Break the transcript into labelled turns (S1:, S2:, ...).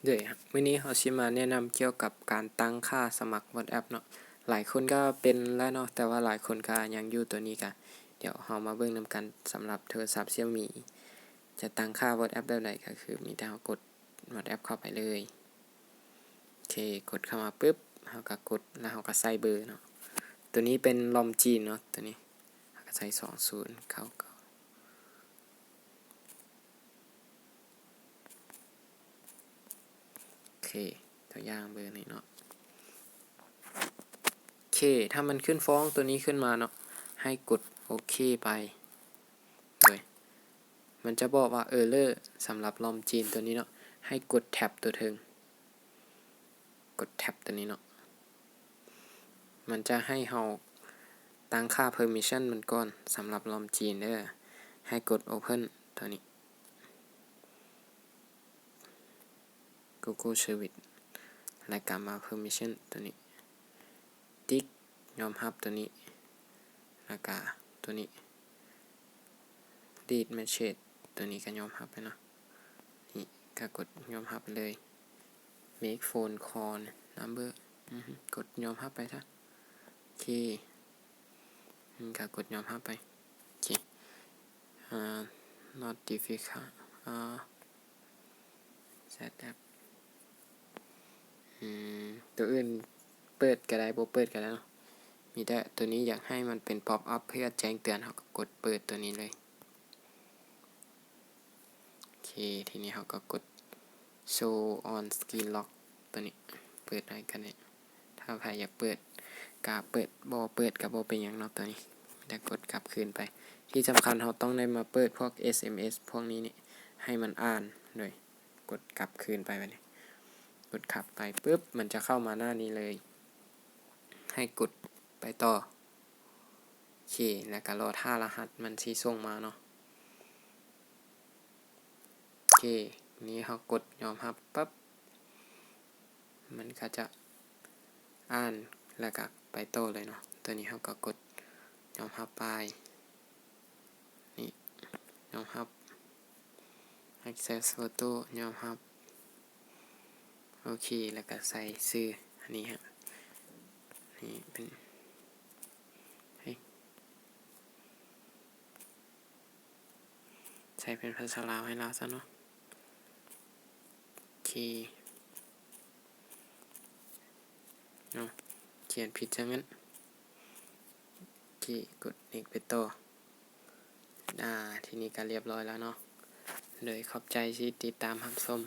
S1: ด้วยวันนี้เราสิมาแนะนำเกี่ยวกับการตั้งค่าสมัคร WhatsApp เนาะหลายคนก็เป็นแล้วเนาะแต่ว่าหลายคนก็ยังอยู่ตัวนี้กันเดี๋ยวเรามาเบิ่งนำกันสำหรับโทรศัพท์ Xiaomi จะตั้งค่า WhatsApp แบบใดก็คือมีแต่เรากด WhatsApp เข้าไปเลยโอเคกดเข้ามาปึ๊บเราก็กดแล้วเราก็ใส่เบอร์เนาะตัวนี้เป็นลอมจีนเนาะตัวนี้เราก็ใส่20เข้าโอเคตัวอย่างเบอร์นี้เนาะโอเคถ้ามันขึ้นฟ้องตัวนี้ขึ้นมาเนาะให้กดโอเคไปเลยมันจะบอกว่าerror สำหรับลอมจีนตัวนี้เนาะให้กดแท็บตัวเทิงกดแท็บตัวนี้เนาะมันจะให้เราตั้งค่า permission มันก่อนสำหรับลอมจีนเด้อให้กด open ตัวนี้ Google Service แล้วก็มา permission ตัวนี้ติ๊กยอมรับตัวนี้แล้วก็ตัวนี้ delete message ตัวนี้ก็ยอมรับไปเนาะนี่ก็กดยอมรับไปเลย make phone call number กดยอมรับไปซะโอเคก็กดยอมรับไปโอเคnotification set up ตัวอื่นเปิดก็ได้บ่เปิดก็ได้เนาะมีแต่ตัวนี้อยากให้มันเป็น pop up เพื่อแจ้งเตือนเราก็กดเปิดตัวนี้เลยโอเคทีนี้เราก็กด show on screen lock ตัวนี้เปิดได้กันเนี่ยถ้าใครอยากเปิดก็เปิดบ่เปิดก็บ่เป็นหยังเนาะตัวนี้แต่กดกลับคืนไปที่สำคัญเราต้องได้มาเปิดพวก SMS พวกนี้นี่ให้มันอ่านด้วยกดกลับคืนไปแบบนี้กดขับไปปุ๊บมันจะเข้ามาหน้านี้เลยให้กดไปต่อโอเคแล้วก็รอท่ารหัสมันสิส่งมาเนาะโอเคนี้เรากดยอมรับปั๊บมันก็จะอ่านแล้วก็ไปต่อเลยเนาะตัวนี้เราก็กดยอมรับไปนี่ยอมรับ access photo ยอมรับโอเคแล้วก็ใส่ชื่ออันนี้ฮะนี่เป็นใช้เป็นภาษาลาวให้เราซะเนาะโอเคเนาะเขียนผิดจังงั้นโอเคกด next ไปต่อทีนี้ก็เรียบร้อยแล้วเนาะโดยขอบใจที่ติดตามรับชม